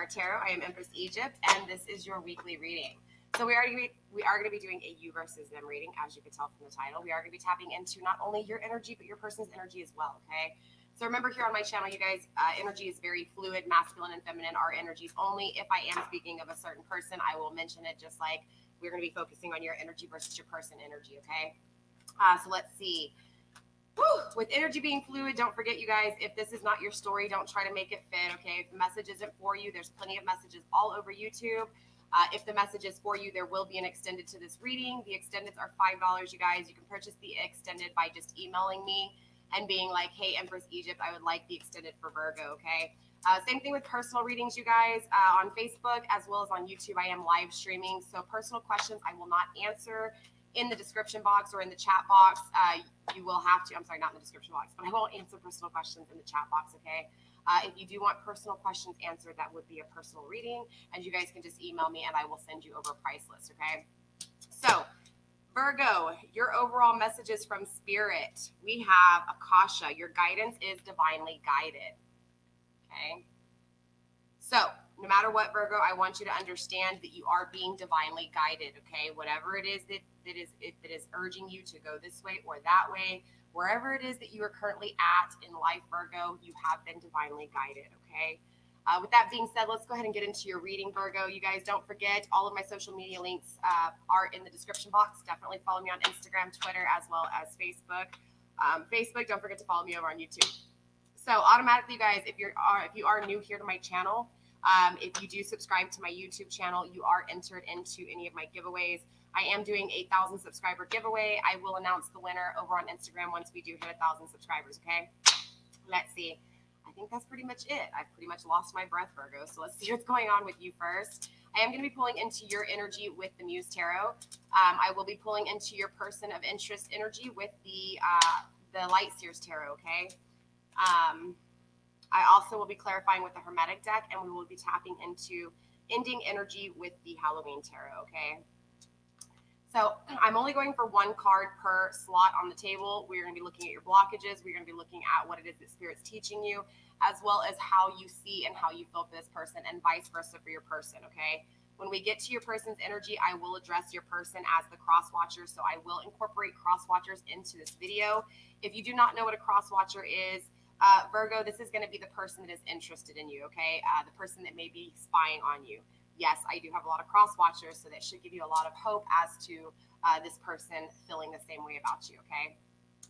FireStarTarot. I am Empress Egypt, and this is your weekly reading. So we are going to be doing a you versus them reading, as you can tell from the title. We are going to be tapping into not only your energy, but your person's energy as well, okay? So remember, here on my channel, you guys, energy is very fluid, masculine and feminine are energies only. If I am speaking of a certain person, I will mention it, just like we're going to be focusing on your energy versus your person energy, okay? So let's see. With energy being fluid, don't forget, you guys, if this is not your story, don't try to make it fit, okay? If the message isn't for you, there's plenty of messages all over YouTube. If the message is for you, there will be an extended to this reading. The extendeds are $5, you guys. You can purchase the extended by just emailing me and being like, hey, Empress Egypt, I would like the extended for Virgo, okay? Same thing with personal readings, you guys, on Facebook as well as on YouTube. I am live streaming, so personal questions I will not answer in the description box or in the chat box. You will have to, I'm sorry, not in the description box, but I won't answer personal questions in the chat box, okay? If you do want personal questions answered, that would be a personal reading, and you guys can just email me and I will send you over a price list, okay? So, Virgo, your overall messages from Spirit. We have Akasha. Your guidance is divinely guided, okay? So, no matter what, Virgo, I want you to understand that you are being divinely guided, okay? Whatever it is that is urging you to go this way or that way, wherever it is that you are currently at in life, Virgo, you have been divinely guided, okay? With that being said, let's go ahead and get into your reading, Virgo. You guys, don't forget, all of my social media links are in the description box. Definitely follow me on Instagram, Twitter, as well as Facebook. Facebook, don't forget to follow me over on YouTube. So automatically, you guys, if you are new here to my channel, if you do subscribe to my YouTube channel, you are entered into any of my giveaways. I am doing 8,000 subscriber giveaway. I will announce the winner over on Instagram once we do hit 1,000 subscribers, okay? Let's see. I think that's pretty much it. I've pretty much lost my breath, Virgo, so let's see what's going on with you first. I am going to be pulling into your energy with the Muse Tarot. I will be pulling into your person of interest energy with the Light Seers Tarot, okay? I also will be clarifying with the Hermetic deck, and we will be tapping into ending energy with the Halloween Tarot, okay? So I'm only going for one card per slot on the table. We're going to be looking at your blockages. We're going to be looking at what it is that Spirit's teaching you, as well as how you see and how you feel for this person, and vice versa for your person, okay? When we get to your person's energy, I will address your person as the cross watcher, so I will incorporate cross watchers into this video. If you do not know what a cross watcher is, Virgo, this is going to be the person that is interested in you, okay? The person that may be spying on you. Yes, I do have a lot of cross watchers, so that should give you a lot of hope as to this person feeling the same way about you, okay?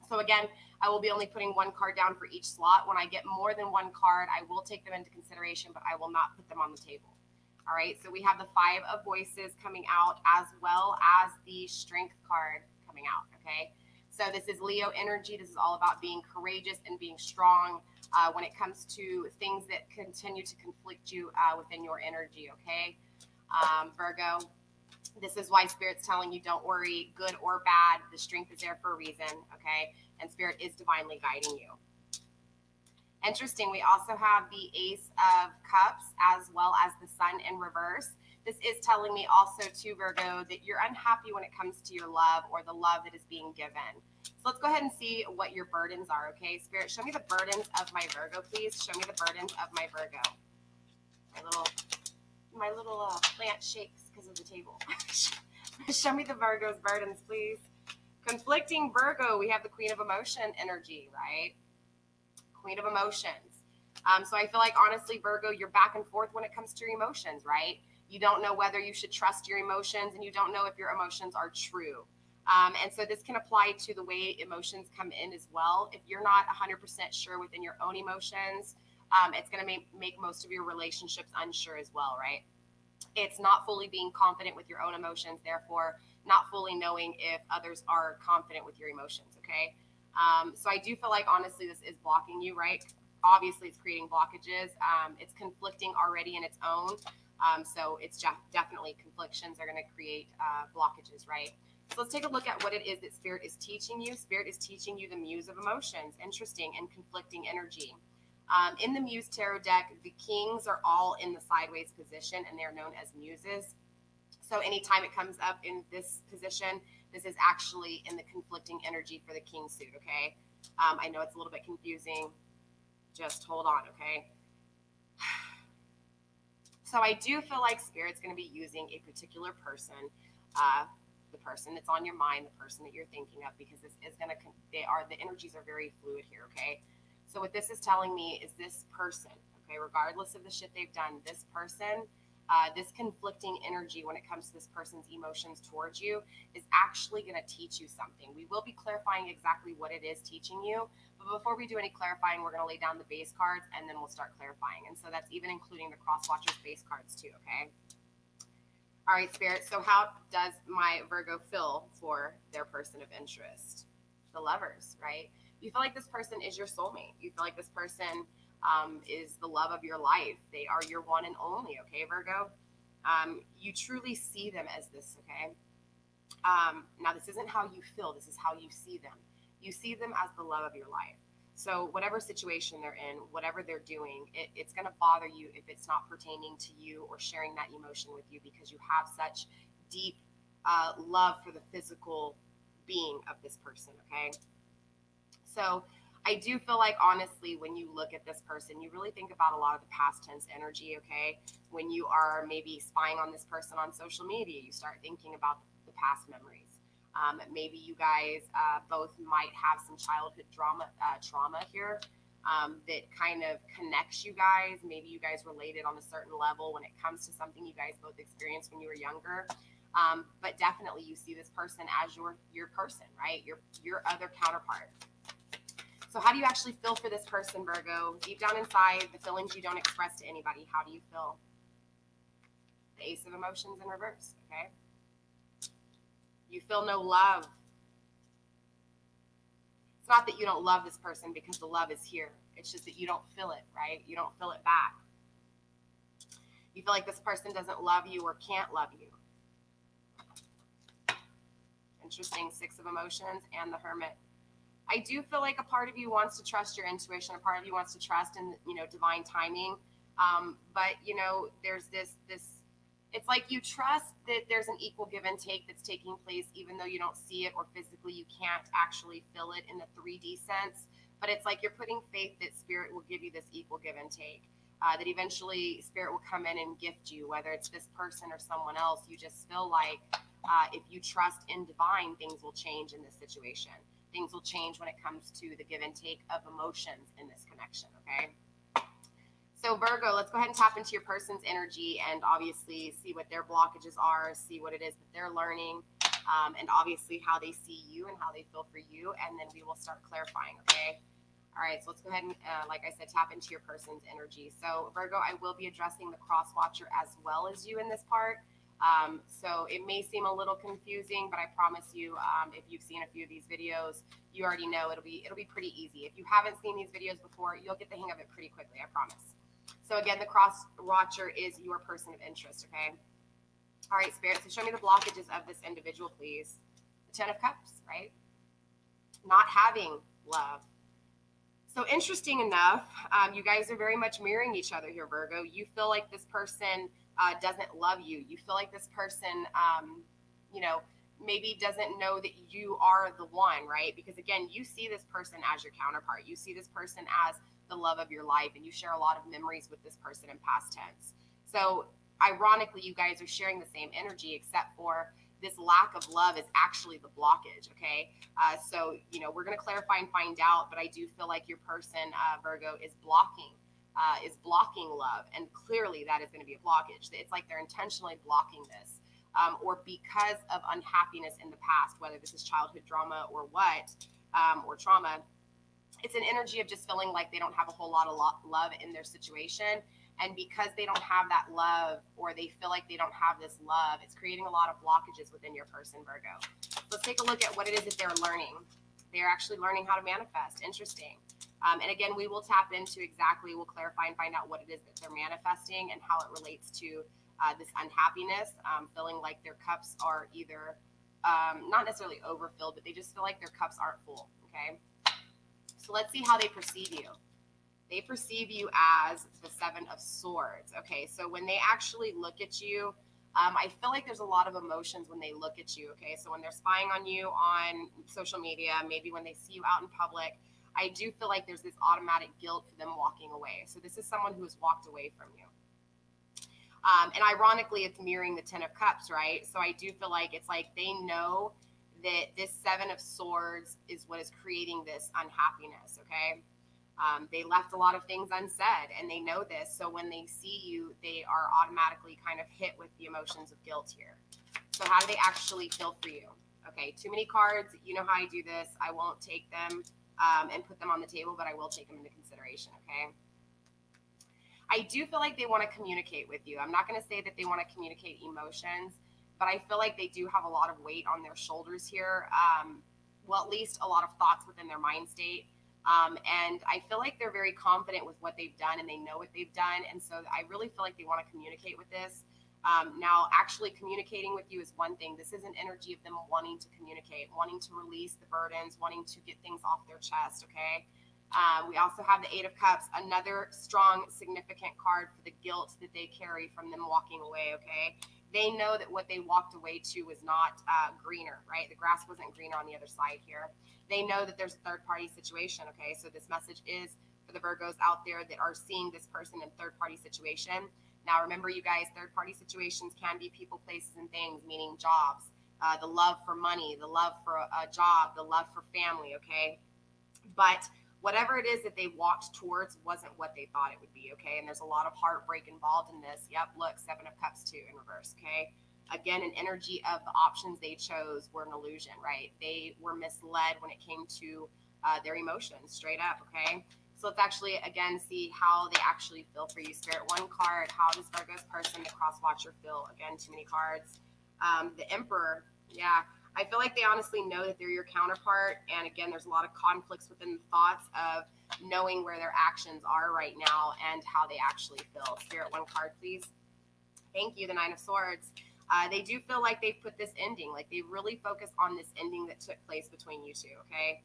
So again, I will be only putting one card down for each slot. When I get more than one card, I will take them into consideration, but I will not put them on the table. All right, so we have the Five of Voices coming out, as well as the Strength card coming out, okay? So this is Leo energy. This is all about being courageous and being strong when it comes to things that continue to conflict you within your energy, okay? Virgo, this is why Spirit's telling you don't worry, good or bad. The strength is there for a reason, okay? And Spirit is divinely guiding you. Interesting, we also have the Ace of Cups as well as the Sun in reverse. This is telling me also, too, Virgo, that you're unhappy when it comes to your love or the love that is being given. So let's go ahead and see what your burdens are, okay? Spirit, show me the burdens of my Virgo, please. Show me the burdens of my Virgo. My little plant shakes because of the table. Show me the Virgo's burdens, please. Conflicting Virgo, we have the Queen of Emotion energy, right? Queen of Emotions. So I feel like, honestly, Virgo, you're back and forth when it comes to your emotions, right? You don't know whether you should trust your emotions, and you don't know if your emotions are true. And so this can apply to the way emotions come in as well. If you're not 100% sure within your own emotions, it's going to make most of your relationships unsure as well, right? It's not fully being confident with your own emotions, therefore not fully knowing if others are confident with your emotions, okay? So I do feel like, honestly, this is blocking you, right? Obviously, it's creating blockages. It's conflicting already in its own. So it's definitely conflictions are going to create blockages, right? So let's take a look at what it is that Spirit is teaching you. Spirit is teaching you the Muse of Emotions. Interesting, and conflicting energy. In the Muse Tarot deck, the Kings are all in the sideways position, and they're known as Muses. So anytime it comes up in this position, this is actually in the conflicting energy for the King suit, okay? I know it's a little bit confusing. Just hold on, okay? So I do feel like Spirit's going to be using a particular person, the person that's on your mind, the person that you're thinking of, because this is going to, the energies are very fluid here, okay? So what this is telling me is this person, okay, regardless of the shit they've done, this person, this conflicting energy when it comes to this person's emotions towards you is actually going to teach you something. We will be clarifying exactly what it is teaching you. But before we do any clarifying, we're going to lay down the base cards and then we'll start clarifying. And so that's even including the cross watchers base cards too, okay? All right, Spirit. So how does my Virgo feel for their person of interest? The Lovers, right? You feel like this person is your soulmate. You feel like this person is the love of your life. They are your one and only, okay, Virgo? You truly see them as this, okay? Now, this isn't how you feel. This is how you see them. You see them as the love of your life. So whatever situation they're in, whatever they're doing, it's going to bother you if it's not pertaining to you or sharing that emotion with you, because you have such deep love for the physical being of this person, okay? So I do feel like, honestly, when you look at this person, you really think about a lot of the past tense energy, okay? When you are maybe spying on this person on social media, you start thinking about the past memories. Maybe you guys both might have some childhood trauma here that kind of connects you guys. Maybe you guys related on a certain level when it comes to something you guys both experienced when you were younger. But definitely you see this person as your person, right? Your other counterpart. So how do you actually feel for this person, Virgo? Deep down inside, the feelings you don't express to anybody, how do you feel? The Ace of Emotions in reverse, okay? You feel no love. It's not that you don't love this person, because the love is here. It's just that you don't feel it, right? You don't feel it back. You feel like this person doesn't love you or can't love you. Interesting, Six of Emotions and the Hermit. I do feel like a part of you wants to trust your intuition. A part of you wants to trust in, divine timing. But, there's this, it's like you trust that there's an equal give and take that's taking place, even though you don't see it, or physically you can't actually feel it in the 3D sense. But it's like you're putting faith that Spirit will give you this equal give and take, that eventually Spirit will come in and gift you, whether it's this person or someone else. You just feel like if you trust in divine, things will change in this situation. Things will change when it comes to the give and take of emotions in this connection, okay? So Virgo, let's go ahead and tap into your person's energy and obviously see what their blockages are, see what it is that they're learning, and obviously how they see you and how they feel for you, and then we will start clarifying, okay? All right, so let's go ahead and, like I said, tap into your person's energy. So Virgo, I will be addressing the cross watcher as well as you in this part. So it may seem a little confusing, but I promise you, if you've seen a few of these videos, you already know it'll be pretty easy. If you haven't seen these videos before, you'll get the hang of it pretty quickly, I promise. So again, the cross watcher is your person of interest, okay? All right, Spirit, so show me the blockages of this individual, please. The Ten of Cups, right? Not having love. So interesting enough, you guys are very much mirroring each other here, Virgo. You feel like this person doesn't love you. You feel like this person, maybe doesn't know that you are the one, right? Because again, you see this person as your counterpart. You see this person as the love of your life, and you share a lot of memories with this person in past tense. So ironically, you guys are sharing the same energy, except for this lack of love is actually the blockage, okay? So, we're going to clarify and find out, but I do feel like your person, Virgo, is blocking love, and clearly that is going to be a blockage. It's like they're intentionally blocking this, or because of unhappiness in the past, whether this is childhood drama or what, or trauma. It's an energy of just feeling like they don't have a whole lot of love in their situation. And because they don't have that love, or they feel like they don't have this love, it's creating a lot of blockages within your person, Virgo. Let's take a look at what it is that they're learning. They're actually learning how to manifest. Interesting. And again, we will tap into exactly, we'll clarify and find out what it is that they're manifesting and how it relates to this unhappiness, feeling like their cups are either not necessarily overfilled, but they just feel like their cups aren't full, okay? So let's see how they perceive you. They perceive you as the Seven of Swords. Okay, so when they actually look at you, I feel like there's a lot of emotions when they look at you. Okay, so when they're spying on you on social media, maybe when they see you out in public, I do feel like there's this automatic guilt for them walking away. So this is someone who has walked away from you. And ironically, it's mirroring the Ten of Cups, right? So I do feel like it's like they know that this Seven of Swords is what is creating this unhappiness, okay? They left a lot of things unsaid, and they know this. So when they see you, they are automatically kind of hit with the emotions of guilt here. So how do they actually feel for you? Okay, too many cards. You know how I do this. I won't take them and put them on the table, but I will take them into consideration, okay? I do feel like they want to communicate with you. I'm not going to say that they want to communicate emotions, but I feel like they do have a lot of weight on their shoulders here. Well, at least a lot of thoughts within their mind state. And I feel like they're very confident with what they've done, and they know what they've done. And so I really feel like they want to communicate with this. Now, actually communicating with you is one thing. This is an energy of them wanting to communicate, wanting to release the burdens, wanting to get things off their chest, okay? We also have the Eight of Cups, another strong, significant card for the guilt that they carry from them walking away, okay? They know that what they walked away to was not greener, right? The grass wasn't greener on the other side here. They know that there's a third-party situation, okay? So this message is for the Virgos out there that are seeing this person in third-party situation. Now, remember, you guys, third-party situations can be people, places, and things, meaning jobs, the love for money, the love for a job, the love for family, okay? But whatever it is that they walked towards wasn't what they thought it would be, okay? And there's a lot of heartbreak involved in this. Yep, look, Seven of Cups too in reverse, okay? Again, an energy of the options they chose were an illusion, right? They were misled when it came to their emotions, straight up, okay? So let's actually, again, see how they actually feel for you. Spirit, one card. How does Virgo's person, the cross-watcher, feel? Again, too many cards. The Emperor, yeah. I feel like they honestly know that they're your counterpart. And again, there's a lot of conflicts within the thoughts of knowing where their actions are right now and how they actually feel. Spirit, one card, please. Thank you, the Nine of Swords. They do feel like they've put this ending, like they really focus on this ending that took place between you two, okay?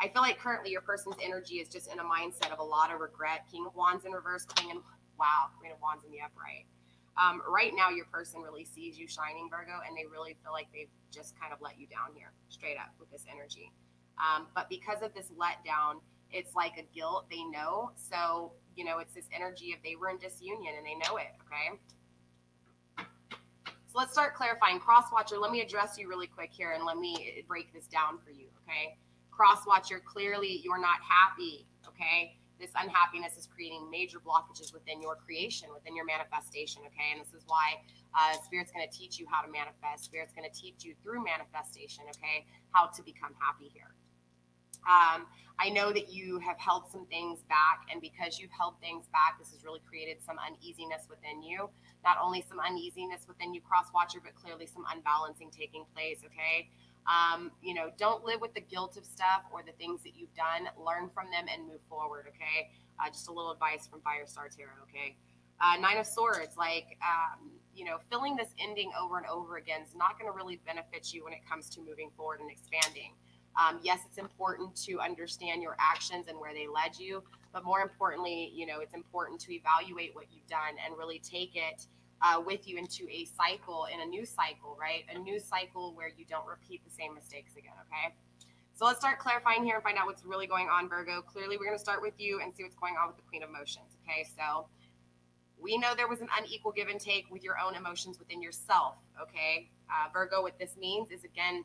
I feel like currently your person's energy is just in a mindset of a lot of regret. King of Wands in reverse, Queen of Wands in the upright. Right now, your person really sees you shining, Virgo, and they really feel like they've just kind of let you down here, straight up with this energy. But because of this letdown, it's like a guilt they know. So, you know, it's this energy of they were in disunion and they know it, okay? So let's start clarifying. Crosswatcher, let me address you really quick here and let me break this down for you, okay? Crosswatcher, clearly you're not happy, okay? This unhappiness is creating major blockages within your creation, within your manifestation, okay? And this is why Spirit's going to teach you how to manifest. Spirit's going to teach you through manifestation, okay, how to become happy here. I know that you have held some things back, and because you've held things back, this has really created some uneasiness within you. Not only some uneasiness within you, Crosswatcher, but clearly some unbalancing taking place, okay? You know, don't live with the guilt of stuff or the things that you've done. Learn from them and move forward, okay? Just a little advice from FireStarTarot, okay? Nine of Swords, like, you know, filling this ending over and over again is not going to really benefit you when it comes to moving forward and expanding. Yes, it's important to understand your actions and where they led you, but more importantly, you know, it's important to evaluate what you've done and really take it with you into a cycle, in a new cycle, right? A new cycle where you don't repeat the same mistakes again, okay? So let's start clarifying here and find out what's really going on, Virgo. Clearly, we're going to start with you and see what's going on with the Queen of Emotions, okay? So we know there was an unequal give and take with your own emotions within yourself, okay? Virgo, what this means is, again,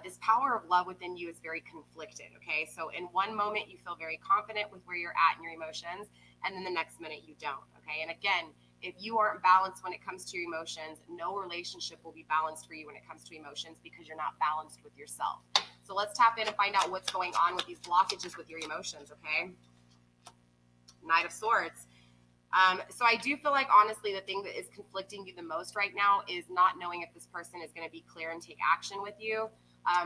this power of love within you is very conflicted, okay? So in one moment, you feel very confident with where you're at in your emotions, and then the next minute you don't, okay? And again, if you aren't balanced when it comes to your emotions, no relationship will be balanced for you when it comes to emotions because you're not balanced with yourself. So let's tap in and find out what's going on with these blockages with your emotions, okay? Knight of Swords. So I do feel like, honestly, the thing that is conflicting you the most right now is not knowing if this person is going to be clear and take action with you.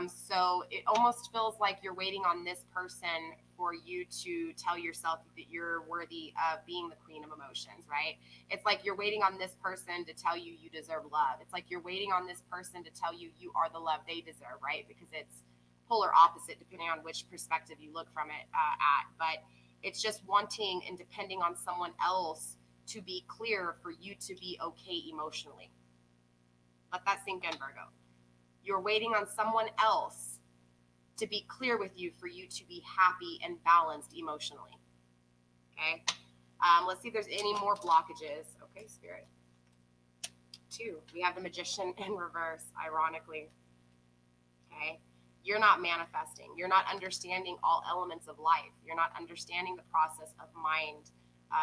So it almost feels like you're waiting on this person for you to tell yourself that you're worthy of being the Queen of Emotions, right? It's like you're waiting on this person to tell you you deserve love. It's like you're waiting on this person to tell you you are the love they deserve, right? Because it's polar opposite depending on which perspective you look from it at. But it's just wanting and depending on someone else to be clear for you to be okay emotionally. Let that sink in, Virgo. You're waiting on someone else to be clear with you for you to be happy and balanced emotionally. Okay? Let's see if there's any more blockages. Okay, Spirit. 2. We have the Magician in reverse, ironically. Okay. You're not manifesting. You're not understanding all elements of life. You're not understanding the process of mind,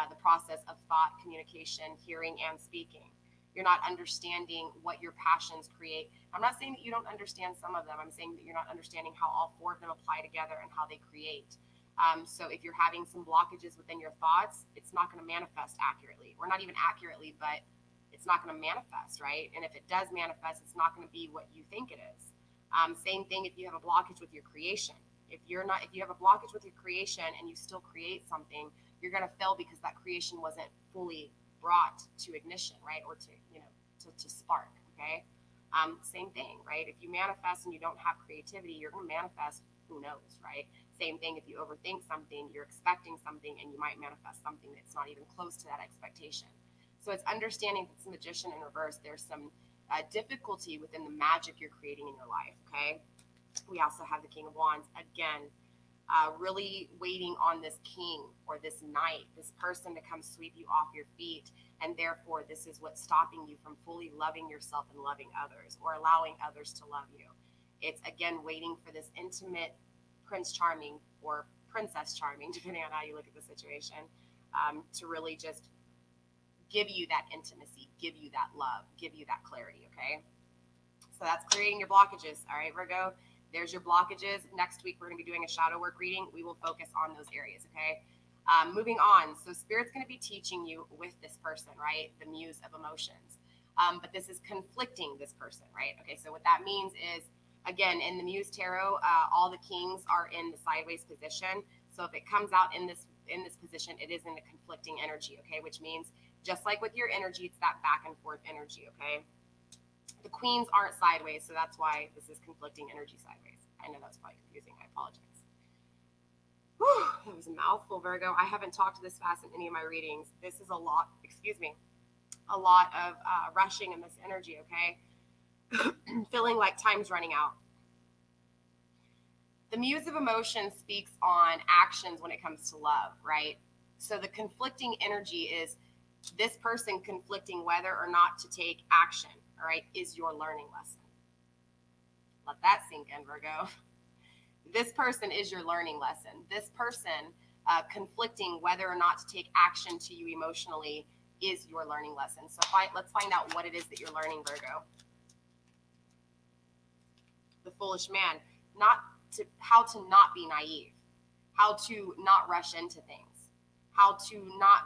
the process of thought, communication, hearing, and speaking. You're not understanding what your passions create. I'm not saying that you don't understand some of them. I'm saying that you're not understanding how all 4 of them apply together and how they create. So if you're having some blockages within your thoughts, it's not going to manifest accurately. Or not even accurately, but it's not going to manifest, right? And if it does manifest, it's not going to be what you think it is. Same thing if you have a blockage with your creation. If you have a blockage with your creation and you still create something, you're going to fail because that creation wasn't fully brought to ignition, right? Or to spark, okay? Same thing, right? If you manifest and you don't have creativity, you're going to manifest, who knows, right? Same thing if you overthink something, you're expecting something, and you might manifest something that's not even close to that expectation. So it's understanding that the Magician in reverse, there's some difficulty within the magic you're creating in your life, okay? We also have the King of Wands, again, really waiting on this king or this knight, this person to come sweep you off your feet, and therefore this is what's stopping you from fully loving yourself and loving others, or allowing others to love you. It's, again, waiting for this intimate Prince Charming or Princess Charming, depending on how you look at the situation, to really just give you that intimacy, give you that love, give you that clarity, okay? So that's creating your blockages, all right, Virgo? There's your blockages. Next week, we're going to be doing a shadow work reading. We will focus on those areas, okay? Moving on. So Spirit's going to be teaching you with this person, right? The Muse of Emotions. But this is conflicting this person, right? Okay, so what that means is, again, in the Muse Tarot, all the kings are in the sideways position. So if it comes out in this position, it is in a conflicting energy, okay? Which means, just like with your energy, it's that back and forth energy, okay? The queens aren't sideways, so that's why this is conflicting energy sideways. I know that's probably confusing. I apologize. Whew, that was a mouthful, Virgo. I haven't talked this fast in any of my readings. This is a lot, a lot of rushing in this energy, okay? Feeling like time's running out. The Muse of Emotion speaks on actions when it comes to love, right? So the conflicting energy is this person conflicting whether or not to take action, all right, is your learning lesson. Let that sink in, Virgo. This person is your learning lesson. This person conflicting whether or not to take action to you emotionally is your learning lesson. So let's find out what it is that you're learning, Virgo. The Foolish Man. How to not be naive. How to not rush into things. How to not,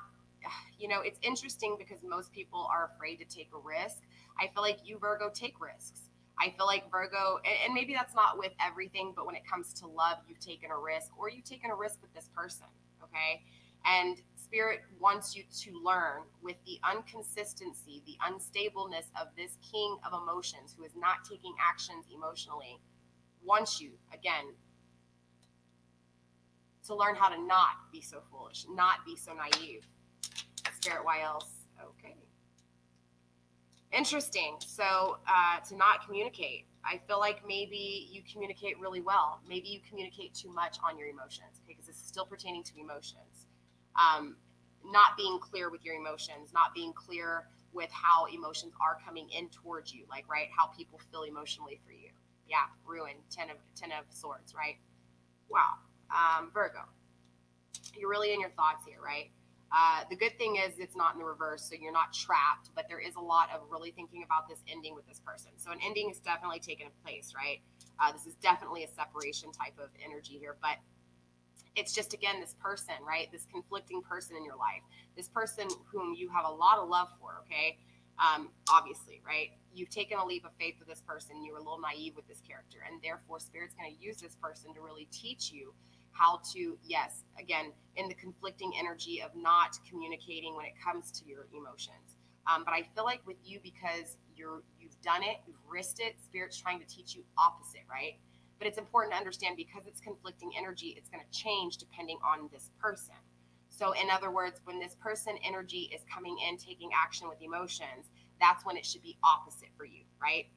it's interesting because most people are afraid to take a risk. I feel like you, Virgo, take risks. I feel like Virgo, and maybe that's not with everything, but when it comes to love, you've taken a risk, or you've taken a risk with this person, okay? And Spirit wants you to learn with the inconsistency, the unstableness of this king of emotions who is not taking actions emotionally, wants you, again, to learn how to not be so foolish, not be so naive. Spirit, why else? Okay. Interesting. So to not communicate. I feel like maybe you communicate really well. Maybe you communicate too much on your emotions, okay, because this is still pertaining to emotions. Not being clear with your emotions, not being clear with how emotions are coming in towards you, like, right, how people feel emotionally for you. Yeah, ruin, 10 of swords, right? Wow. Virgo, you're really in your thoughts here, right? The good thing is it's not in the reverse, so you're not trapped, but there is a lot of really thinking about this ending with this person. So an ending is definitely taken place, right? This is definitely a separation type of energy here, but it's just, again, this person, right? This conflicting person in your life, this person whom you have a lot of love for, okay? Obviously, right? You've taken a leap of faith with this person. You were a little naive with this character, and therefore Spirit's going to use this person to really teach you how to, yes, again, in the conflicting energy of not communicating when it comes to your emotions. But I feel like with you, because you've done it, you've risked it, Spirit's trying to teach you opposite, right? But it's important to understand, because it's conflicting energy, it's going to change depending on this person. So in other words, when this person energy is coming in, taking action with emotions, that's when it should be opposite for you, right?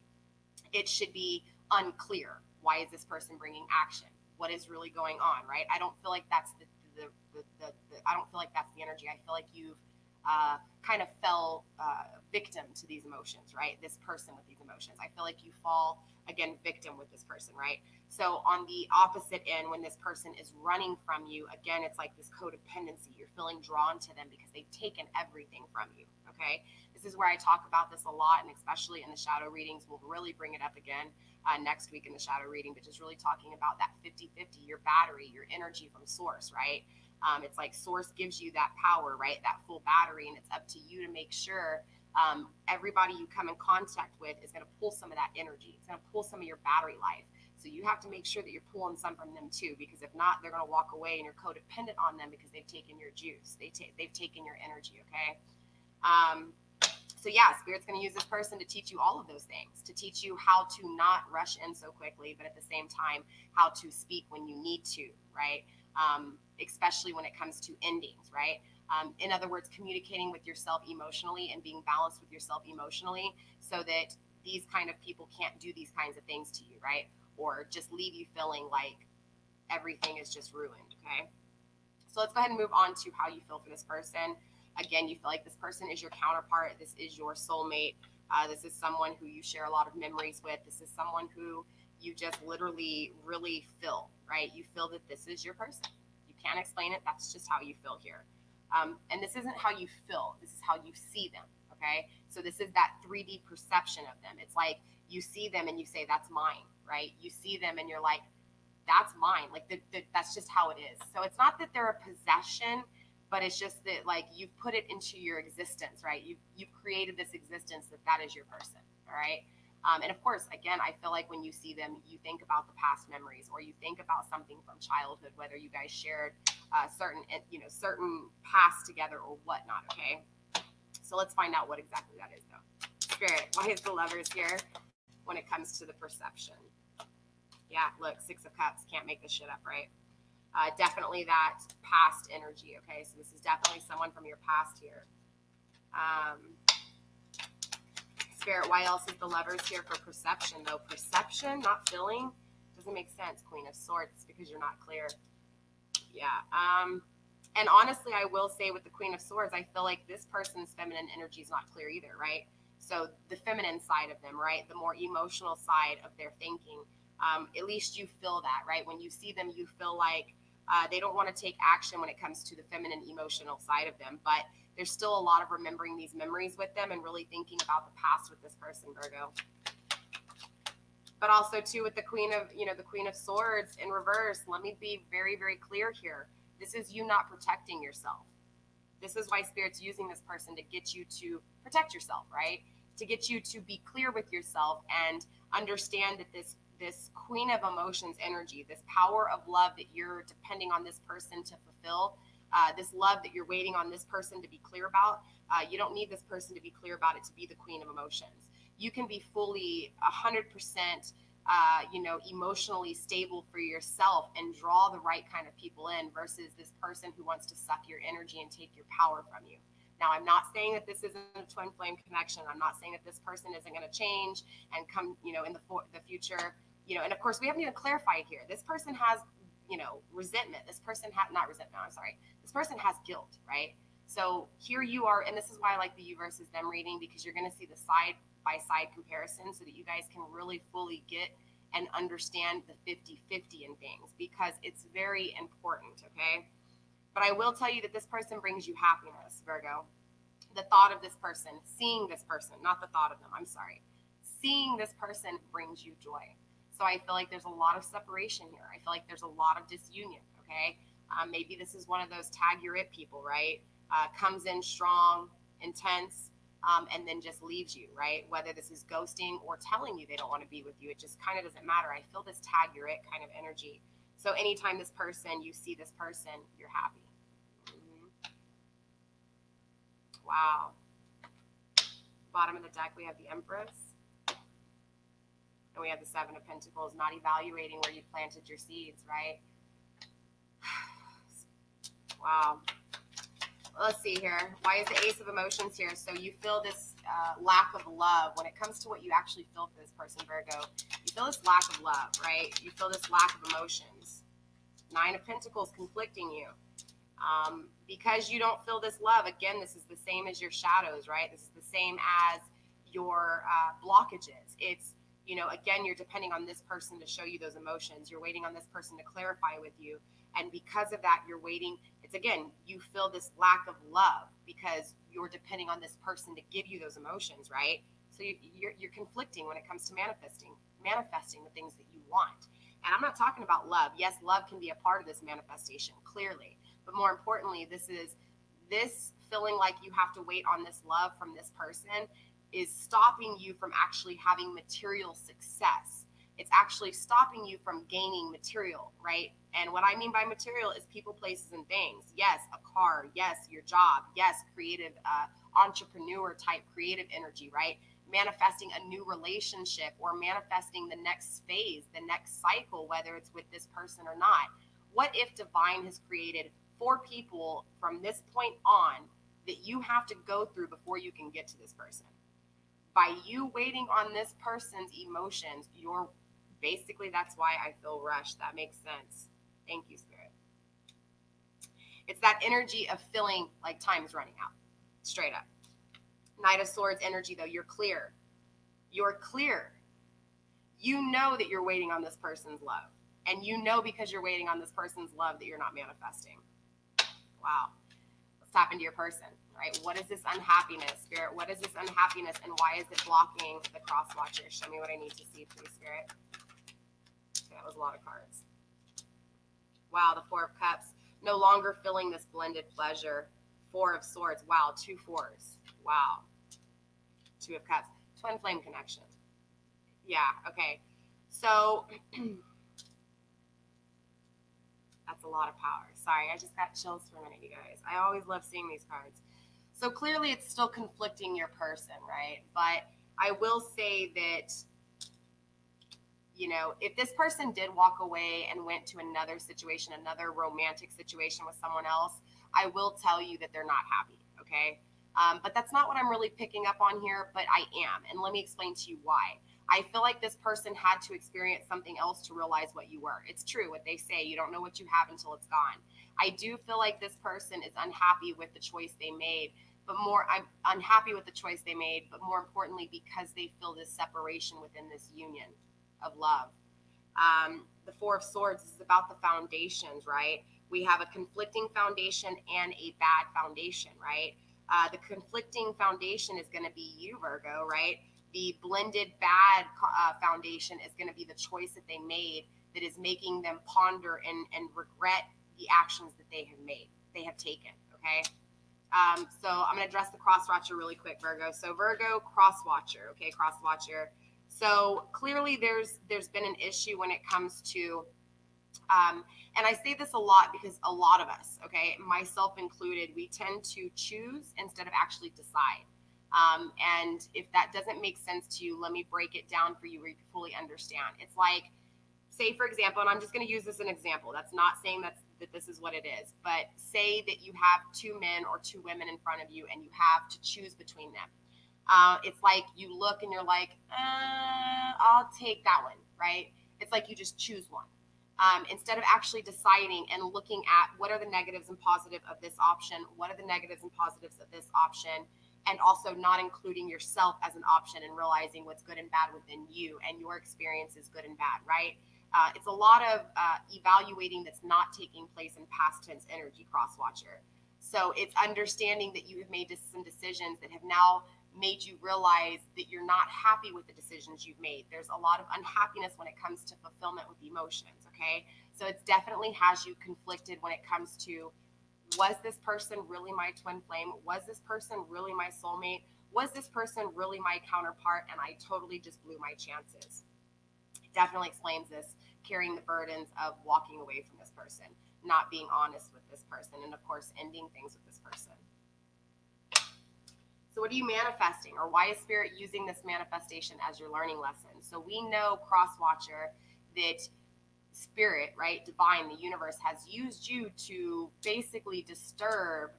It should be unclear. Why is this person bringing action? What is really going on, right? I don't feel like that's I don't feel like that's the energy. I feel like you've kind of fell victim to these emotions, right? This person with these emotions. I feel like you fall, again, victim with this person, right? So on the opposite end, when this person is running from you, again, it's like this codependency. You're feeling drawn to them because they've taken everything from you, okay? This is where I talk about this a lot, and especially in the shadow readings, we'll really bring it up again next week in the shadow reading, but just really talking about that 50-50, your battery, your energy from source, right? It's like source gives you that power, right? That full battery, and it's up to you to make sure everybody you come in contact with is going to pull some of that energy. It's going to pull some of your battery life. So you have to make sure that you're pulling some from them too, because if not, they're going to walk away and you're codependent on them because they've taken your juice. They've taken your energy, okay? So yeah, Spirit's going to use this person to teach you all of those things, to teach you how to not rush in so quickly, but at the same time, how to speak when you need to, right? Especially when it comes to endings, right? In other words, communicating with yourself emotionally and being balanced with yourself emotionally so that these kind of people can't do these kinds of things to you, right? Or just leave you feeling like everything is just ruined, okay? So let's go ahead and move on to how you feel for this person. Again, you feel like this person is your counterpart. This is your soulmate. This is someone who you share a lot of memories with. This is someone who you just literally really feel, right? You feel that this is your person. You can't explain it. That's just how you feel here. And this isn't how you feel. This is how you see them, okay? So this is that 3D perception of them. It's like you see them and you say, that's mine, right? You see them and you're like, that's mine. Like that's just how it is. So it's not that they're a possession, but it's just that like you've put it into your existence, right? You've created this existence that is your person, all right? And of course, again, I feel like when you see them, you think about the past memories, or you think about something from childhood, whether you guys shared certain past together or whatnot, okay? So let's find out what exactly that is, though. Spirit, why is the Lovers here when it comes to the perception? Yeah, look, 6 of Cups, can't make this shit up, right? Definitely that past energy, okay? So this is definitely someone from your past here. Spirit, why else is the Lovers here for perception, though? Perception, not feeling, doesn't make sense. Queen of Swords, because you're not clear. Yeah. And honestly, I will say with the Queen of Swords, I feel like this person's feminine energy is not clear either, right? So the feminine side of them, right? The more emotional side of their thinking, at least you feel that, right? When you see them, you feel like they don't want to take action when it comes to the feminine emotional side of them, but there's still a lot of remembering these memories with them and really thinking about the past with this person, Virgo. But also too with the Queen of Swords in reverse, let me be very, very clear here. This is you not protecting yourself. This is why Spirit's using this person to get you to protect yourself, right? To get you to be clear with yourself and understand that this Queen of Emotions energy, this power of love that you're depending on this person to fulfill, this love that you're waiting on this person to be clear about, you don't need this person to be clear about it to be the Queen of Emotions. You can be fully 100%, emotionally stable for yourself and draw the right kind of people in versus this person who wants to suck your energy and take your power from you. Now, I'm not saying that this isn't a twin flame connection. I'm not saying that this person isn't going to change and come, in the future, and of course we haven't even clarified here. This person has, resentment. This person not resentment. I'm sorry. This person has guilt, right? So here you are, and this is why I like the you versus them reading, because you're going to see the side by side comparison so that you guys can really fully get and understand the 50-50 in things, because it's very important, okay? But I will tell you that this person brings you happiness, Virgo. The thought of this person, seeing this person, not the thought of them, I'm sorry. Seeing this person brings you joy. So I feel like there's a lot of separation here. I feel like there's a lot of disunion, okay? Maybe this is one of those tag your it people, right? Comes in strong, intense, and then just leaves you, right? Whether this is ghosting or telling you they don't want to be with you, it just kind of doesn't matter. I feel this tag your it kind of energy. So anytime you see this person, you're happy. Wow. Bottom of the deck, we have the Empress. And we have the Seven of Pentacles, not evaluating where you planted your seeds, right? Wow. Let's see here. Why is the Ace of Emotions here? So you feel this lack of love when it comes to what you actually feel for this person, Virgo. You feel this lack of love, right? You feel this lack of emotions. 9 of Pentacles conflicting you. Because you don't feel this love, again, this is the same as your shadows, right? This is the same as your blockages. It's, you know, again, you're depending on this person to show you those emotions. You're waiting on this person to clarify with you. And because of that, you're waiting. It's, again, you feel this lack of love because you're depending on this person to give you those emotions, right? So you're conflicting when it comes to manifesting the things that you want. And I'm not talking about love. Yes, love can be a part of this manifestation, clearly. But more importantly, this feeling like you have to wait on this love from this person is stopping you from actually having material success. It's actually stopping you from gaining material, right? And what I mean by material is people, places, and things. Yes, a car. Yes, your job. Yes, creative, entrepreneur type creative energy, right? Manifesting a new relationship or manifesting the next phase, the next cycle, whether it's with this person or not. What if divine has created 4 people from this point on that you have to go through before you can get to this person? By you waiting on this person's emotions, you're basically, that's why I feel rushed. That makes sense. Thank you, Spirit. It's that energy of feeling like time is running out, straight up. Knight of Swords energy, though, you're clear. You're clear. You know that you're waiting on this person's love. And you know because you're waiting on this person's love that you're not manifesting. Wow. Let's tap into your person, right? What is this unhappiness, Spirit? What is this unhappiness and why is it blocking the cross watcher? Show me what I need to see, please, Spirit. Okay, that was a lot of cards. Wow, the 4 of Cups. No longer feeling this blended pleasure. 4 of Swords. Wow, 2 4s. Wow. 2 of Cups. Twin flame connection. Yeah, okay. So that's a lot of power. Sorry, I just got chills for a minute, you guys. I always love seeing these cards. So clearly it's still conflicting your person, right? But I will say that, you know, if this person did walk away and went to another situation, another romantic situation with someone else, I will tell you that they're not happy, okay? But that's not what I'm really picking up on here, but I am. And let me explain to you why. I feel like this person had to experience something else to realize what you were. It's true what they say. You don't know what you have until it's gone. I do feel like this person is unhappy with the choice they made, but I'm unhappy with the choice they made, but more importantly, because they feel this separation within this union of love. The 4 of Swords is about the foundations, right? We have a conflicting foundation and a bad foundation, right? The conflicting foundation is going to be you, Virgo, right? The blended bad foundation is going to be the choice that they made that is making them ponder and regret the actions that they have taken, okay? So I'm going to address the cross watcher really quick, Virgo. So Virgo, cross watcher, okay, cross watcher. So clearly there's been an issue when it comes to, and I say this a lot because a lot of us, okay, myself included, we tend to choose instead of actually decide. And if that doesn't make sense to you, let me break it down for you where you can fully understand. It's like, say, for example, and I'm just going to use this as an example. That's not saying that this is what it is, but say that you have 2 men or 2 women in front of you and you have to choose between them. It's like you look and you're like, I'll take that one, right? It's like you just choose one. Instead of actually deciding and looking at what are the negatives and positives of this option, what are the negatives and positives of this option, and also not including yourself as an option and realizing what's good and bad within you and your experience is good and bad, right? It's a lot of evaluating that's not taking place in past tense energy, cross watcher. So it's understanding that you have made some decisions that have now made you realize that you're not happy with the decisions you've made. There's a lot of unhappiness when it comes to fulfillment with emotions, okay? So it definitely has you conflicted when it comes to, was this person really my twin flame? Was this person really my soulmate? Was this person really my counterpart? And I totally just blew my chances. It definitely explains this, carrying the burdens of walking away from this person, not being honest with this person, and of course, ending things with this person. So what are you manifesting, or why is Spirit using this manifestation as your learning lesson? So we know, cross watcher, that Spirit, right, divine, the universe, has used you to basically disturb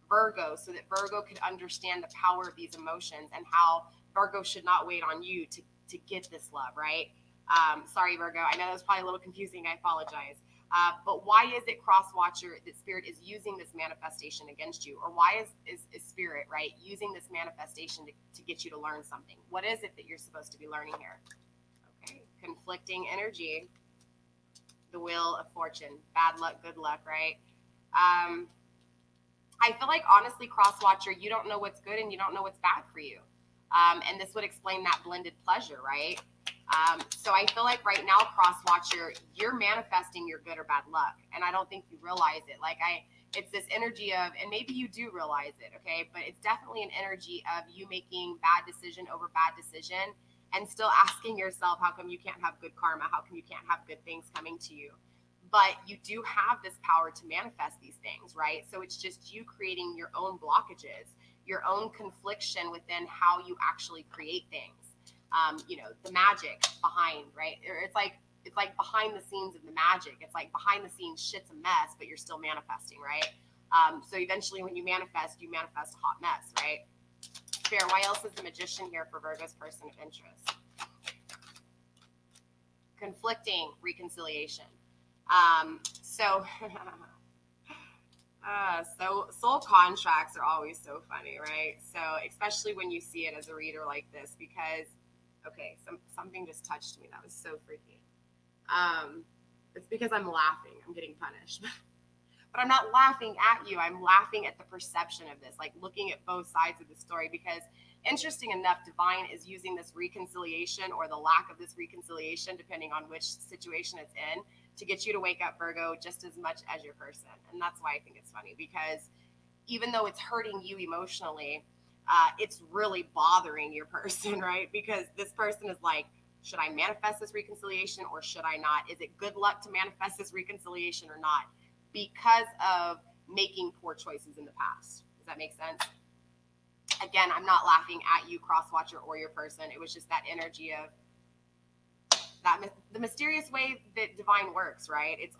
Virgo so that Virgo could understand the power of these emotions and how Virgo should not wait on you to get this love, right? Sorry, Virgo. I know that was probably a little confusing. I apologize. But why is it, cross watcher, that spirit is using this manifestation against you? Or why is spirit, right, using this manifestation to get you to learn something? What is it that you're supposed to be learning here? Okay, conflicting energy. The wheel of fortune, bad luck, good luck, right? I feel like, honestly, cross watcher, you don't know what's good and you don't know what's bad for you. And this would explain that blended pleasure, right? So I feel like right now, cross watcher, you're manifesting your good or bad luck. And I don't think you realize it. Like, it's this energy of, and maybe you do realize it, okay? But it's definitely an energy of you making bad decision over bad decision and still asking yourself, how come you can't have good karma? How come you can't have good things coming to you? But you do have this power to manifest these things, right? So it's just you creating your own blockages, your own confliction within how you actually create things. The magic behind, right? It's like behind the scenes of the magic. It's like behind the scenes shit's a mess, but you're still manifesting, right? So eventually when you manifest a hot mess, right? Spirit, why else is the Magician here for Virgo's person of interest? Conflicting reconciliation. So soul contracts are always so funny, right? So especially when you see it as a reader like this, because, okay, something just touched me. That was so freaky. It's because I'm laughing. I'm getting punished. But I'm not laughing at you. I'm laughing at the perception of this, like looking at both sides of the story, because interesting enough, divine is using this reconciliation or the lack of this reconciliation, depending on which situation it's in, to get you to wake up, Virgo, just as much as your person. And that's why I think it's funny, because even though it's hurting you emotionally, it's really bothering your person, right? Because this person is like, should I manifest this reconciliation or should I not? Is it good luck to manifest this reconciliation or not? Because of making poor choices in the past. Does that make sense? Again, I'm not laughing at you, cross-watcher, or your person. It was just that energy of that, the mysterious way that divine works, right? It's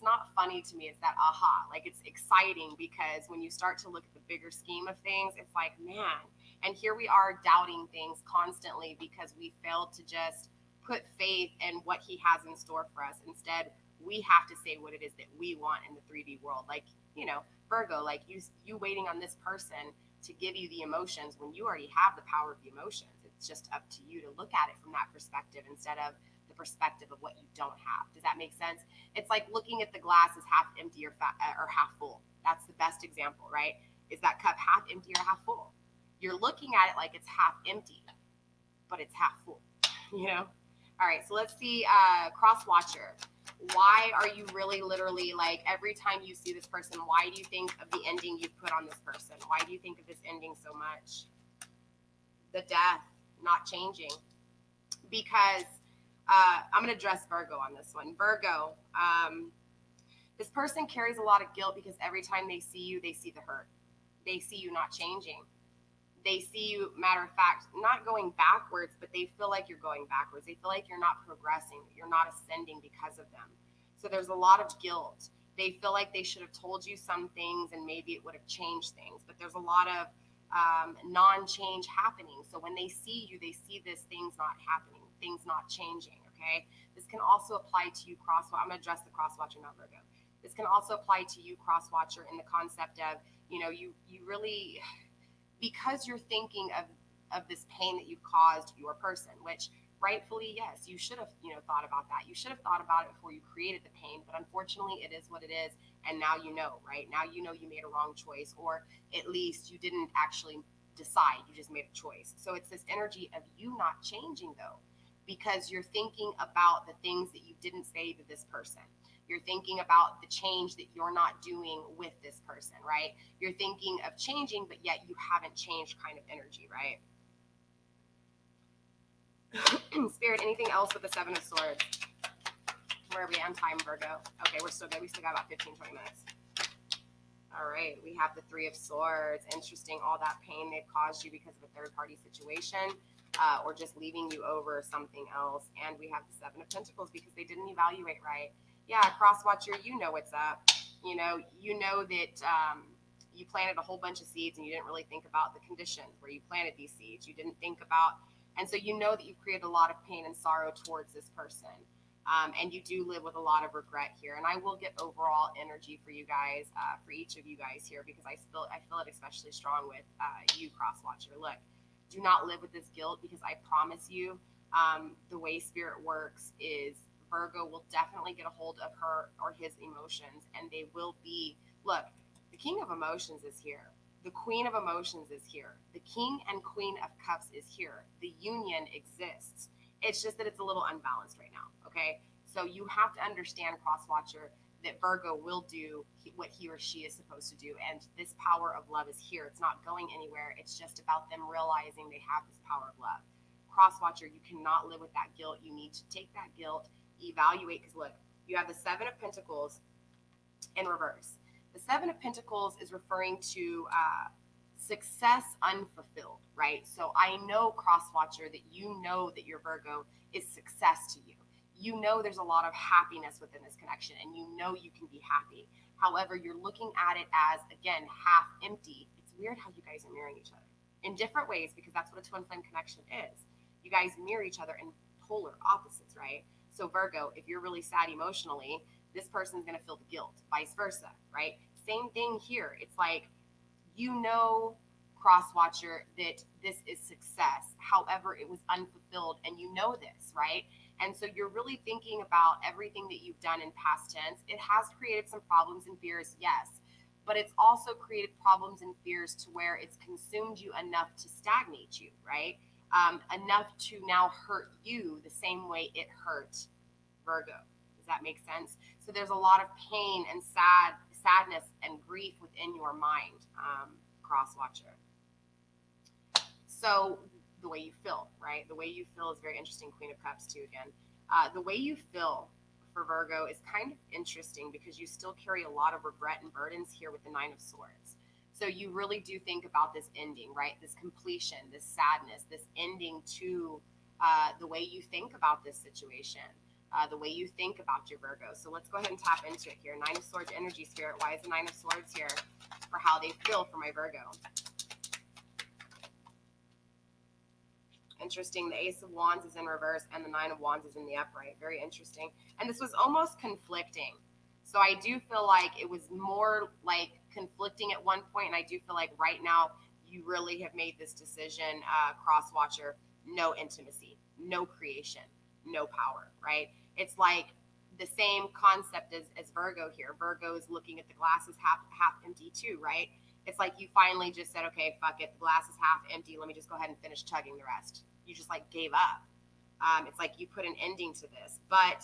not funny to me. It's that aha. Like, it's exciting, because when you start to look at the bigger scheme of things, it's like, man. And here we are doubting things constantly because we failed to just put faith in what he has in store for us. Instead, we have to say what it is that we want in the 3D world. Like, Virgo, like you waiting on this person to give you the emotions when you already have the power of the emotions. It's just up to you to look at it from that perspective instead of the perspective of what you don't have. Does that make sense? It's like looking at the glass as half empty or half full. That's the best example, right? Is that cup half empty or half full? You're looking at it like it's half empty, but it's half full, All right, so let's see, cross watcher. Why are you really literally, like, every time you see this person, why do you think of the ending you've put on this person? Why do you think of this ending so much? The death, not changing. Because I'm going to address Virgo on this one. Virgo, this person carries a lot of guilt because every time they see you, they see the hurt. They see you not changing. They see you, matter of fact, not going backwards, but they feel like you're going backwards. They feel like you're not progressing, you're not ascending because of them. So there's a lot of guilt. They feel like they should have told you some things and maybe it would have changed things, but there's a lot of non-change happening. So when they see you, they see this things not happening, things not changing, okay? This can also apply to you, crosswatcher. I'm going to address the crosswatcher, not Virgo. This can also apply to you, crosswatcher, in the concept of, you really... because you're thinking of this pain that you've caused your person, which rightfully, yes, you should have, thought about that. You should have thought about it before you created the pain, but unfortunately it is what it is. And now right? Now you made a wrong choice, or at least you didn't actually decide, you just made a choice. So it's this energy of you not changing though, because you're thinking about the things that you didn't say to this person. You're thinking about the change that you're not doing with this person, right? You're thinking of changing, but yet you haven't changed kind of energy, right? Spirit, anything else with the Seven of Swords? Where are we on time, Virgo? Okay, we're still good. We still got about 15, 20 minutes. All right, we have the Three of Swords. Interesting, all that pain they've caused you because of a third-party situation, or just leaving you over something else. And we have the Seven of Pentacles because they didn't evaluate right. Yeah, crosswatcher, you know what's up. You know that you planted a whole bunch of seeds and you didn't really think about the conditions where you planted these seeds. You didn't think about, and so you know that you've created a lot of pain and sorrow towards this person. And you do live with a lot of regret here. And I will get overall energy for you guys, for each of you guys here, because I feel it especially strong with you, Cross Watcher. Look, do not live with this guilt, because I promise you, the way spirit works is Virgo will definitely get a hold of her or his emotions, and they will be, look, the king of emotions is here. The queen of emotions is here. The king and queen of cups is here. The union exists. It's just that it's a little unbalanced right now, okay? So you have to understand, Crosswatcher, that Virgo will do what he or she is supposed to do, and this power of love is here. It's not going anywhere. It's just about them realizing they have this power of love. Crosswatcher, you cannot live with that guilt. You need to take that guilt, evaluate, because look, you have the Seven of Pentacles in reverse. The Seven of Pentacles is referring to success unfulfilled, right? So I know, Crosswatcher, that you know that your Virgo is success to you. You know there's a lot of happiness within this connection, and you know you can be happy. However, you're looking at it as, again, half empty. It's weird how you guys are mirroring each other in different ways, because that's what a twin flame connection is. You guys mirror each other in polar opposites, right? So Virgo, if you're really sad emotionally, this person's going to feel the guilt, vice versa, right? Same thing here. It's like, you know, Crosswatcher, that this is success. However, it was unfulfilled, and you know this, right? And so you're really thinking about everything that you've done in past tense. It has created some problems and fears, yes, but it's also created problems and fears to where it's consumed you enough to stagnate you, right? Enough to now hurt you the same way it hurt Virgo. Does that make sense? So there's a lot of pain and sadness and grief within your mind, Crosswatcher. So the way you feel, right? The way you feel is very interesting. Queen of Cups too, again. The way you feel for Virgo is kind of interesting, because you still carry a lot of regret and burdens here with the Nine of Swords. So you really do think about this ending, right? This completion, this sadness, this ending to the way you think about this situation, the way you think about your Virgo. So let's go ahead and tap into it here. Nine of Swords energy, Spirit. Why is the Nine of Swords here for how they feel for my Virgo? Interesting. The Ace of Wands is in reverse, and the Nine of Wands is in the upright. Very interesting. And this was almost conflicting. So I do feel like it was more like conflicting at one point, and I do feel like right now you really have made this decision, Crosswatcher, no intimacy, no creation, no power, right? It's like the same concept as Virgo here. Virgo is looking at the glass as half empty too, right? It's like you finally just said, okay, fuck it, the glass is half empty, let me just go ahead and finish chugging the rest. You just like gave up. It's like you put an ending to this. But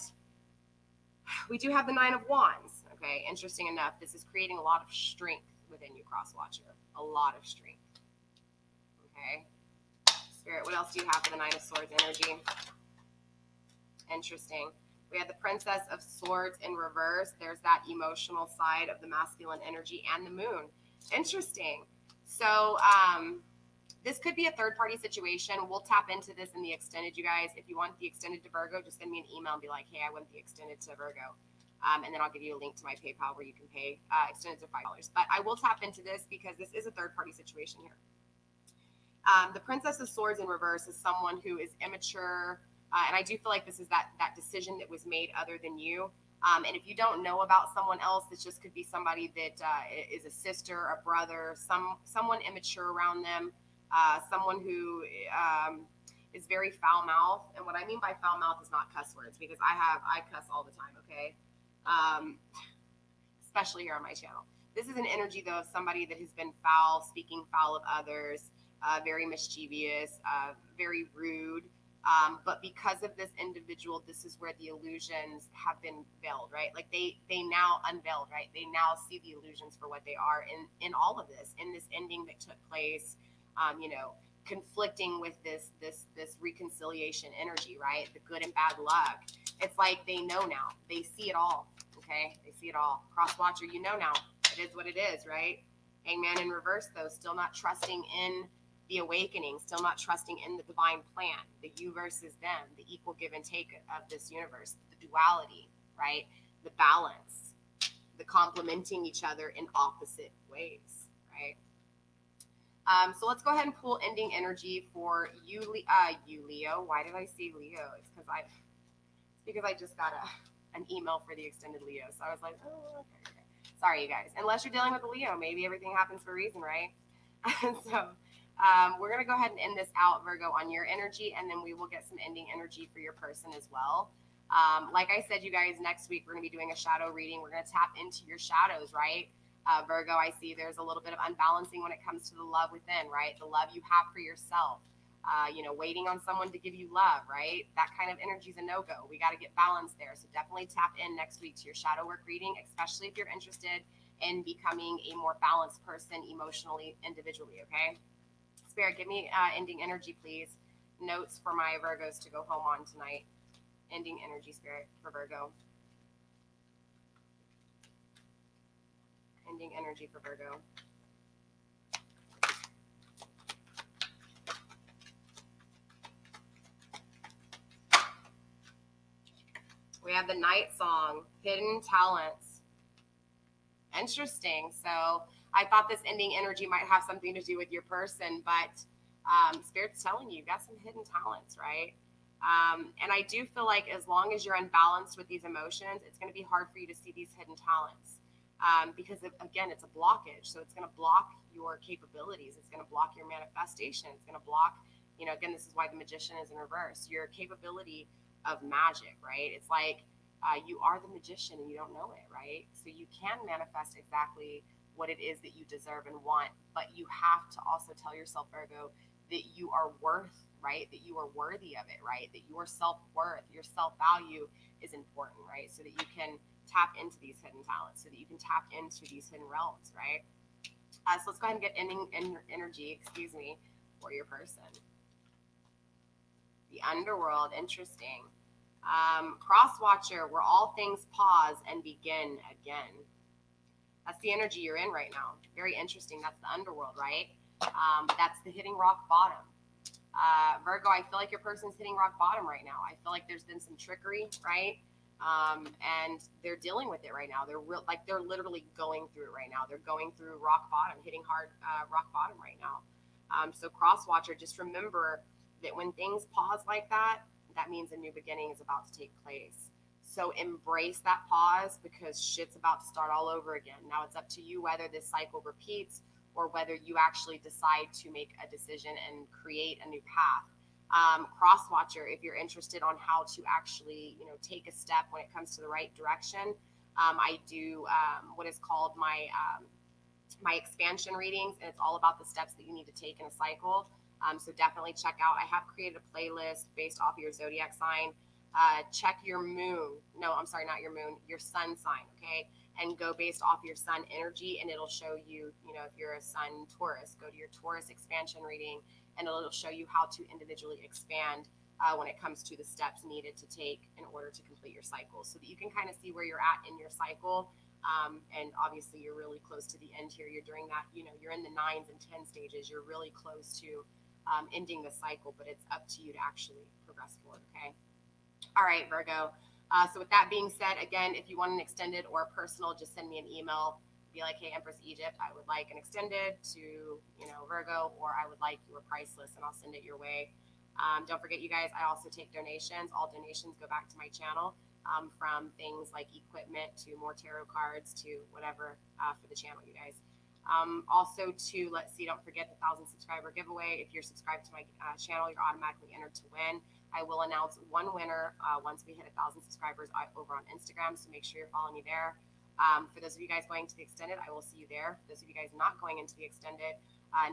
we do have the Nine of Wands. Okay, interesting enough, this is creating a lot of strength within you, Crosswatcher. A lot of strength. Okay. Spirit, what else do you have for the Nine of Swords energy? Interesting. We have the Princess of Swords in reverse. There's that emotional side of the masculine energy and the moon. Interesting. So this could be a third-party situation. We'll tap into this in the extended, you guys. If you want the extended to Virgo, just send me an email and be like, hey, I want the extended to Virgo. And then I'll give you a link to my PayPal where you can pay extended to $5. But I will tap into this because this is a third-party situation here. The Princess of Swords in reverse is someone who is immature, and I do feel like this is that decision that was made other than you. And if you don't know about someone else, this just could be somebody that is a sister, a brother, someone immature around them, someone who is very foul-mouthed. And what I mean by foul-mouthed is not cuss words, because I cuss all the time, okay? Especially here on my channel. This is an energy, though, of somebody that has been foul, speaking foul of others, very mischievous, very rude. But because of this individual, this is where the illusions have been veiled, right? Like they now unveiled, right? They now see the illusions for what they are in all of this, in this ending that took place, conflicting with this reconciliation energy, right? The good and bad luck. It's like they know now. They see it all, okay? They see it all. Crosswatcher, you know now. It is what it is, right? Hangman in reverse, though, still not trusting in the awakening, still not trusting in the divine plan, the you versus them, the equal give and take of this universe, the duality, right? The balance, the complementing each other in opposite ways, right? So let's go ahead and pull ending energy for you, Leo. Why did I say Leo? It's because because I just got an email for the extended Leo. So I was like, oh, okay. Sorry, you guys. Unless you're dealing with a Leo, maybe everything happens for a reason, right? So we're going to go ahead and end this out, Virgo, on your energy, and then we will get some ending energy for your person as well. Like I said, you guys, next week we're going to be doing a shadow reading. We're going to tap into your shadows, right? Virgo, I see there's a little bit of unbalancing when it comes to the love within, right? The love you have for yourself. Waiting on someone to give you love, right? That kind of energy is a no-go. We got to get balance there. So definitely tap in next week to your shadow work reading, especially if you're interested in becoming a more balanced person emotionally, individually, okay? Spirit, give me ending energy, please. Notes for my Virgos to go home on tonight. Ending energy, Spirit, for Virgo. Ending energy for Virgo. We have the Night Song, Hidden Talents. Interesting. So I thought this ending energy might have something to do with your person, but Spirit's telling you, you've got some hidden talents, right? And I do feel like as long as you're unbalanced with these emotions, it's going to be hard for you to see these hidden talents. Because again, it's a blockage. So it's going to block your capabilities. It's going to block your manifestation. It's going to block, again, this is why the Magician is in reverse. Your capability of magic, right? It's like you are the magician and you don't know it, right? So you can manifest exactly what it is that you deserve and want, but you have to also tell yourself, Virgo, that you are worth, right? That you are worthy of it, right? That your self-worth, your self-value is important, right? So that you can tap into these hidden talents, so that you can tap into these hidden realms, right? So let's go ahead and get ending energy, for your person. The underworld, interesting. Cross Watcher, where all things pause and begin again. That's the energy you're in right now. Very interesting. That's the underworld, right? That's the hitting rock bottom. Virgo, I feel like your person's hitting rock bottom right now. I feel like there's been some trickery, right? And they're dealing with it right now. They're literally going through it right now. They're going through rock bottom, hitting hard rock bottom right now. So Cross Watcher, just remember that when things pause like that, that means a new beginning is about to take place. So embrace that pause because shit's about to start all over again. Now it's up to you whether this cycle repeats or whether you actually decide to make a decision and create a new path. Cross Watcher, if you're interested on how to actually, take a step when it comes to the right direction, I do what is called my expansion readings, and it's all about the steps that you need to take in a cycle. So definitely check out. I have created a playlist based off of your zodiac sign. Check your moon. No, I'm sorry, not your moon, your sun sign, okay? And go based off your sun energy, and it'll show you, if you're a sun Taurus, go to your Taurus expansion reading, and it'll show you how to individually expand when it comes to the steps needed to take in order to complete your cycle, so that you can kind of see where you're at in your cycle. And obviously you're really close to the end here. You're during that, you're in the 9s and 10 stages. You're really close to ending the cycle, but it's up to you to actually progress forward, okay? All right, Virgo. So with that being said, again, if you want an extended or personal, just send me an email. Be like, hey, Empress Egypt, I would like an extended to, Virgo, or I would like your price list, and I'll send it your way. Don't forget, you guys, I also take donations. All donations go back to my channel, from things like equipment to more tarot cards to whatever for the channel, you guys. Also, don't forget the 1,000 subscriber giveaway. If you're subscribed to my channel, you're automatically entered to win. I will announce one winner once we hit 1,000 subscribers over on Instagram, so make sure you're following me there. For those of you guys going to the extended, I will see you there. For those of you guys not going into the extended,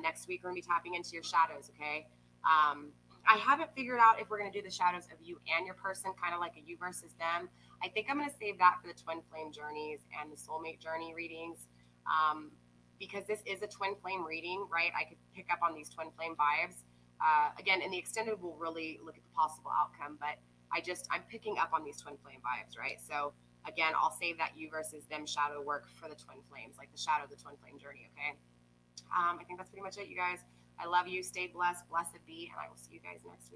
next week we're going to be tapping into your shadows, okay? I haven't figured out if we're going to do the shadows of you and your person, kind of like a you versus them. I think I'm going to save that for the twin flame journeys and the soulmate journey readings, because this is a twin flame reading, right? I could pick up on these twin flame vibes. Again, in the extended, we'll really look at the possible outcome, but I'm picking up on these twin flame vibes, right? So again, I'll save that you versus them shadow work for the twin flames, like the shadow of the twin flame journey, okay? I think that's pretty much it, you guys. I love you. Stay blessed. Blessed be. And I will see you guys next week.